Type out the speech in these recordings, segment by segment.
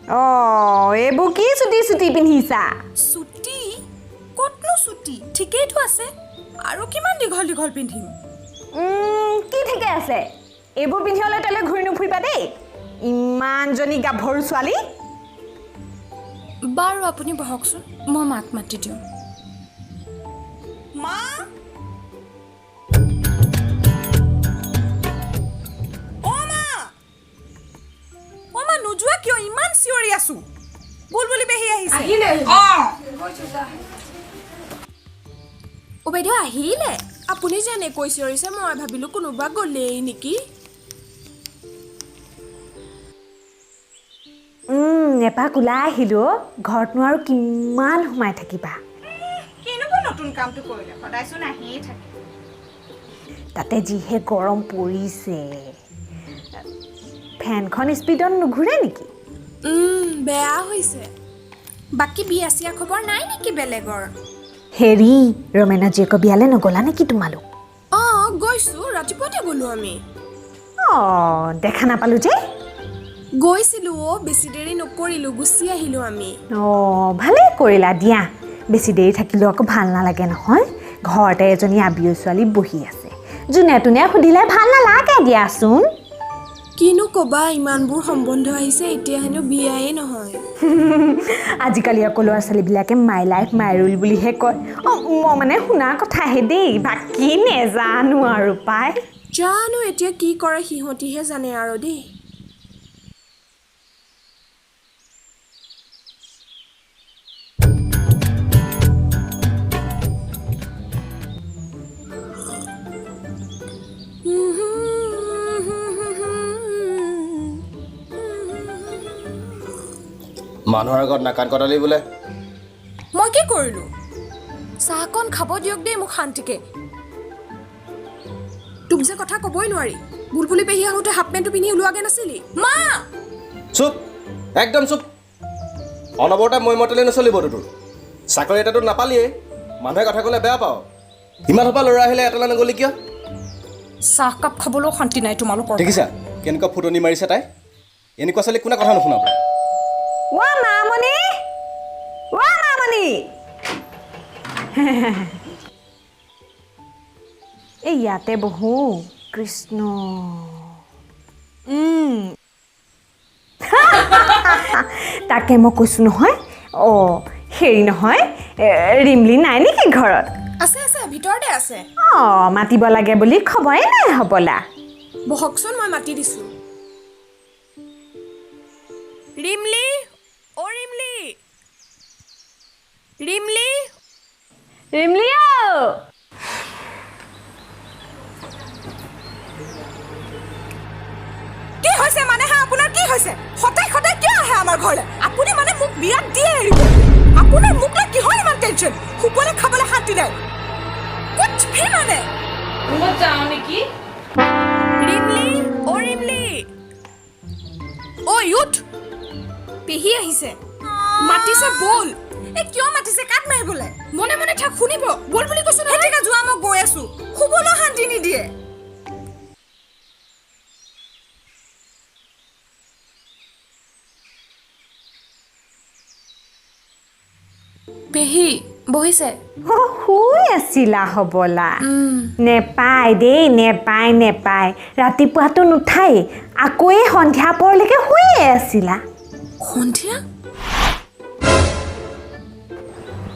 এইবোৰ কি চুটি পিন্ধিছা? চুটি? ক'তনো চুটি? ঠিকেইতো আছে। আৰু কিমান দীঘল দীঘল পিন্ধিম? কি ঠিকে আছে? এইবোৰ পিন্ধি হ'লে তলে ঘূৰি নুফুৰিবা দেই। ইমানজনী গাভৰু ছোৱালী। বাৰু আপুনি বহকচোন, মই মাক মাতি দিওঁ। মা! নোযোৱা কিয়? ইমান চিঞৰি আছো। বুলবুলি পেহী আহিছে। বাইদেউ আহিলে? আপুনি যেনে কৈ চিঞৰিছে মই ভাবিলো কোনোবা গ'লেই নেকি। এপাক ওলাই আহিলো। ঘৰতনো আৰু কিমান সোমাই থাকিবা? কেনেকুৱা নতুন কামটো কৰিলে? সদায়চোন আহিয়ে থাকে। তাতে যিহে গৰম পৰিছে। ফেনখন স্পীডত নুঘূৰে নেকি? বেয়া হৈছে। বাকী বিয়া চিয়া খবৰ নাই নেকি বেলেগৰ? হেৰি, ৰমেনা জীয়েকৰ বিয়ালৈ নগলা নেকি তোমালোক? গৈছো, ৰাতিপুৱাতে গ'লো আমি। দেখা নাপালো যে। গৈছিলো বেছি দেৰি নকৰিলো, গুচি আহিলো আমি। ভালেই কৰিলা দিয়া। বেছি দেৰি থাকিলেও আকৌ ভাল নালাগে নহয়। ঘৰতে এজনী আবিও ছোৱালী বহি আছে, যোনে তোনে সুধিলে ভাল নালাগে দিয়াচোন। কিনো ক'বা, ইমানবোৰ সম্বন্ধ আহিছে, এতিয়া হেনো বিয়াই নহয়। আজিকালি আকৌ ল'ৰা ছোৱালীবিলাকে মাই লাইফ মাই ৰুল বুলিহে কয়। মই মানে শুনা কথাহে দেই, বাকী নেজানো আৰু পাই। জানো এতিয়া কি কৰে সিহঁতিহে জানে আৰু দেই। মানুহৰ আগত নাকান কটালি বোলে। মই কি কৰিলো? চাহকণ খাব দিয়ক দেই মোক শান্তিকে। তোক যে কথা ক'বই নোৱাৰি। বুলবুলি পেহী আহোঁতে হাফ পেণ্টটো পিন্ধি ওলোৱাগে নাছিলি? মা! চুপ, একদম চুপ। অনবৰতে মই মতলে নচলিব তোৰ। চাকৰি এটাতো নাপালিয়েই, মানুহে কথা ক'লে বেয়া পাওঁ। ইমান সোপা ল'ৰা আহিলে এটালৈ নগ'লি কিয়? চাহকাপ খাবলৈও শান্তি নাই তোমালোকৰ। দেখিছা কেনেকুৱা ফুটনি মাৰিছে তাই? এনেকুৱা ছোৱালী কোনে কথা নুশুনাব? মামনি! এই ইয়াতে বহো। কৃষ্ণ। তাকে মই কৈছো নহয়। হেৰি নহয়, ৰিমলি নাই নেকি ঘৰত? আছে আছে, ভিতৰতে আছে। মাতিব লাগে বুলি খবৰে নাই হ'বলা। বহকচোন, মই মাতি দিছো। ৰিমলি! ৰিমলি! ৰিমলি! ৰিমলি! কি হৈছে মানে আপোনাৰ কি হৈছে? সদায় সদায় কিয় আহে আমাৰ ঘৰলৈ? আপুনি মানে মোক বিয়াত দিয়ে এৰিব। আপোনাৰ মোক লৈ কিহৰ ইমান টেনচন? শুবলৈ খাবলৈ শান্তি নাই। কুছ ভি মানে। মই যাওঁ নেকি? ৰিমলি! ৰিমলি! উঠ! পেহী আহিছে। মাতিছে বল। কিয় মাতিছে? কাক মাৰিবলৈ? মনে মনে থাক, শুনিব। বল বুলি কৈছো নহয়। ঠিক আছে, যোৱা, মই গৈ আছো। শুবলৈ শান্তি নিদিয়ে। পেহী বহিছে। শুই আছিলা হ'বলা। নেপায় দেই, নেপায়। ৰাতিপুৱাতো নুঠাই, আকৌ এই সন্ধিয়া পৰলৈকে শুয়ে আছিলা। সন্ধিয়া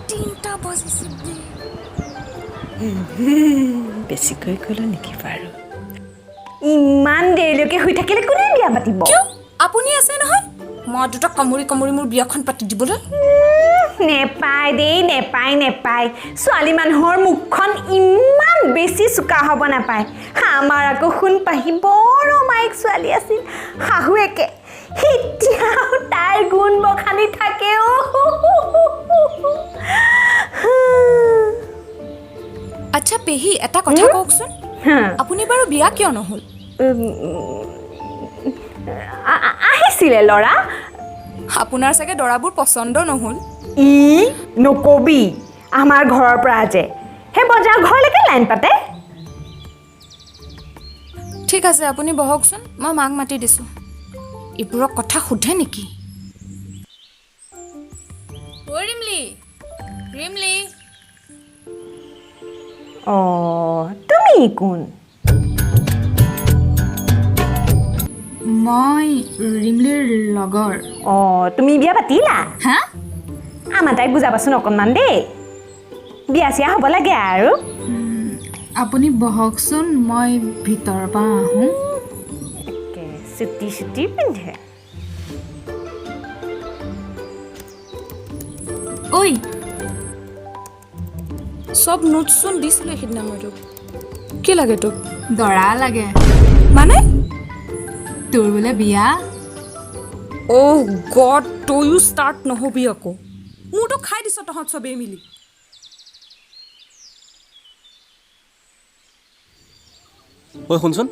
3টা বাজিছে। বেছিকৈ ক'লো নেকি বাৰু? ইমান দেৰিলৈকে শুই থাকিলে কোনে বিয়া পাতিব? কিয়? আপুনি আছে নহয়, মই দুটা কামুৰি মোৰ বিয়াখন পাতি দিবলৈ। নেপায় দেই, নেপায়। ছোৱালী মানুহৰ মুখখন ইমান বেছি চোকা হ'ব নাপায়। আমাৰ আকৌ সোণ পাহি বৰ অমায়িক ছোৱালী আছিল। শাহুৱেকে এতিয়াও তাইৰ গুণ বখানি থাকে। আচ্ছা পেহী, এটা কথা কওকচোন, আপুনি বাৰু বিয়া কিয় নহ'ল? আহিছিলে ল'ৰা। আপোনাৰ চাগে দৰাবোৰ পচন্দ নহ'ল। নকবি, আমাৰ ঘৰৰ পৰা যে সেই বজাৰ ঘৰলৈকে লাইন পাতে। ঠিক আছে, আপুনি বহকচোন, মই মাক মাতি দিছোঁ। এইবোৰক কথা সোধে নেকি? ৰিমলি অঁ তুমি কোন মই ৰিমলিৰ লগৰ অঁ তুমি বিয়া পাতিলা হা আমাৰ তাইক বুজাবাচোন অকণমান দেই বিয়া চিয়া হ'ব লাগে আৰু আপুনি বহকচোন মই ভিতৰৰ পৰা আহোঁ একে চুটি চুটি পিন্ধে ঐ চব নোটছচোন দিছিলোঁ সেইদিনা মই তোক কি লাগে তোক দৰা লাগে মানে তোৰ বোলে বিয়া অ' গড তয়ো ষ্টাৰ্ট নহবি আকৌ মোৰতো খাই দিছ তহঁত চবেই মিলি ঐ শুনচোন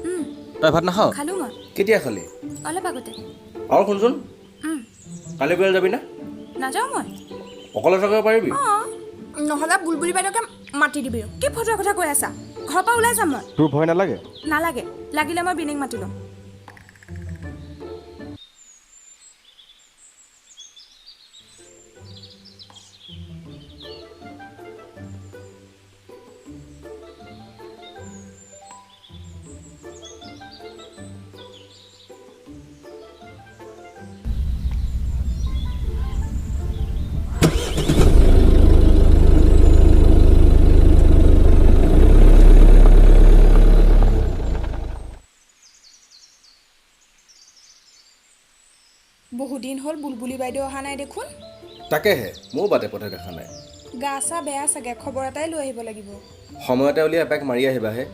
তই ভাত নাখাৱ খালোঁ মই কেতিয়া খালি অলপ আগতে আৰু শুনচোন কালি বিয়ালৈ যাবি না নাযাওঁ মই অকলে থাকিব পাৰিবি অঁ নহ'লে বুলবুলি বাইদেউকে মাতি দিবি কি ফটোৰ কথা কৈ আছা ঘৰৰ পৰা ওলাই যাম মই তোৰ ভয় নালাগে নালাগে লাগিলে মই বিনিক মাতি ল'ম বহুদিন হ'ল বুলবুলি বাইদেউ অহা নাই দেখোন তাকেহে ময়ো বাটে পথে দেখা নাই গা চা বেয়া চাগে খবৰ এটাই লৈ আহিব লাগিব সময়তে উলিয়াই এপাক মাৰি আহিবাহে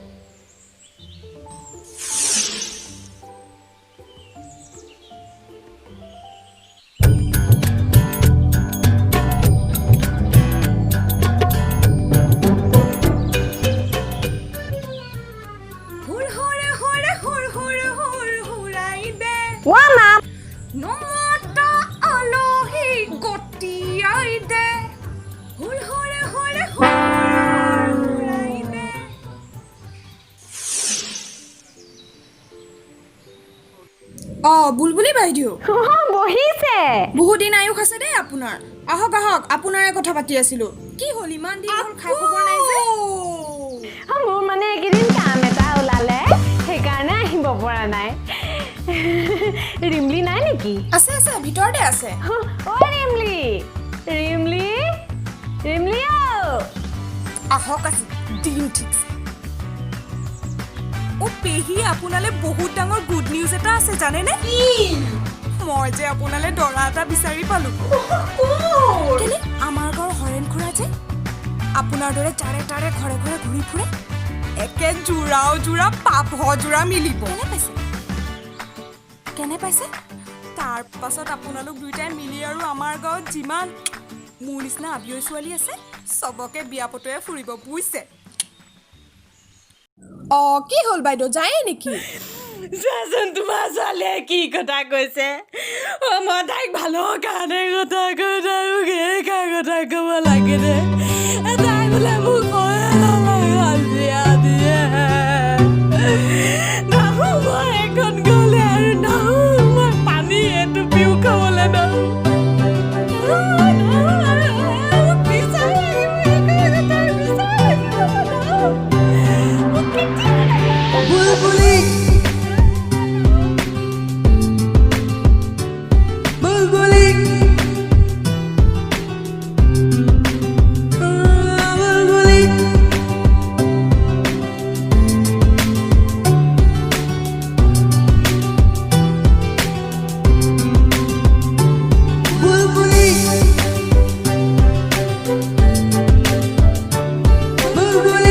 ৱা মা নমতা আলহী গতিয়াই দে হুৰ হুৰে হুৰে হুৰাই দে বুলবুলি বাইদেউ বহিছে বহুত দিন আয়ুস আছে দেই আপোনাৰ আহক আহক আপোনাৰে কথা পাতি আছিলোঁ কি হ'ল ইমান দিন হ'ল খা খবৰ নাই যে মোৰ মানে এইকেইদিন কাম এটা ওলালে সেইকাৰণে আহিব পৰা নাই ৰিমলি নাই নেকি আছে আছে ভিতৰতে আছে অ ৰিমলি ৰিমলি ৰিমলি আহক আছে দিন ঠিকছে পেহী আপোনালৈ বহুত ডাঙৰ গুড নিউজ এটা আছে জানেনে মই যে আপোনালৈ দৰা এটা বিচাৰি পালো কেলে আমাৰ ঘৰৰ হৰেণ খুৰা যে আপোনাৰ দৰে তাৰে তাৰে ঘৰে ঘৰে ঘূৰি ফুৰে একে জোৰা পাপ জোৰা মিলিব কেনে পাইছে তাৰ পাছত আপোনালোক দুইটাই মিলি আৰু আমাৰ গাঁৱত যিমান মোৰ নিচিনা আবিয়ৈ ছোৱালী আছে চবকে বিয়া পতোৱাই ফুৰিব বুজিছে কি হ'ল বাইদেউ যায় নেকি চাচোন তোমাৰ ছোৱালীয়ে কি কথা কৈছে মই তাইক ভালৰ কাৰণে কথা কৈ তাইক এইকাৰ কথা ক'ব লাগে দে তাই বোলে মোক হাজিৰা দিয়ে নাহো মই এখন গ'লে আৰু নাহো মই পানী এইটো পিও খাবলৈ নাহো Bulbuli